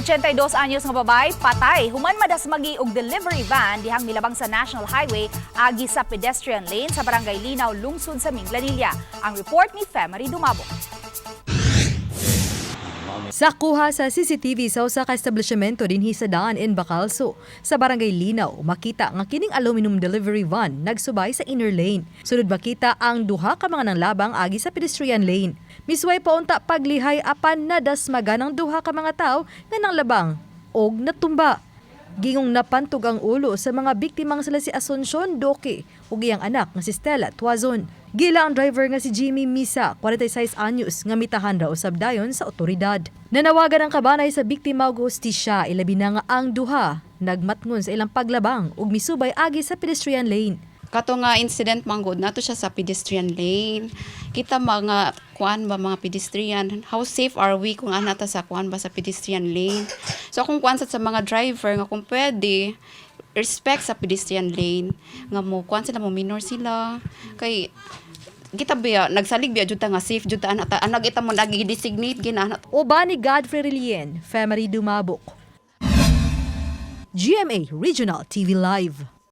82 anyos nga babay, patay. Human madas magi og delivery van dihang milabang sa National Highway agi sa pedestrian lane sa Barangay Linaw, lungsod sa Minglanilla. Ang report ni Femery Dumabo. Sa kuha sa CCTV sa usa ka establishmento dinhi sa Daan in Bacalso, sa Barangay Linaw, makita nga kining aluminum delivery van nagsubay sa inner lane. Sunod makita ang duha ka mga nanglabang agi sa pedestrian lane. Misway paunta paglihay apan nadasmagan ang duha ka mga tawo nga nanglabang og natumba. Gingong napantog ang ulo sa mga biktimang sila si Asuncion Doke ug iyang anak nga si Stella Tuazon. Gila ang driver nga si Jimmy Misa, 46 anyos, nga mitahan raw usab dayon sa otoridad. Nanawagan ang kabanay sa biktima ug hustisya, ilabi na nga ang duha nagmatngon sa ilang paglabang ug misubay agi sa pedestrian lane. Kato nga incident manggod nato siya sa pedestrian lane. Kita mga kuan ba mga pedestrian, how safe are we kung anata sa kuan ba sa pedestrian lane. So kung kuan sa mga driver nga kung pwede respect sa pedestrian lane nga mo kuan sila mo minor sila kay kita biya nagsalig biya jud ta nga safe jud ta anak ita mo nagi-designate gina. Uba ni Godfrey Relien, Femery Dumabok. GMA Regional TV Live.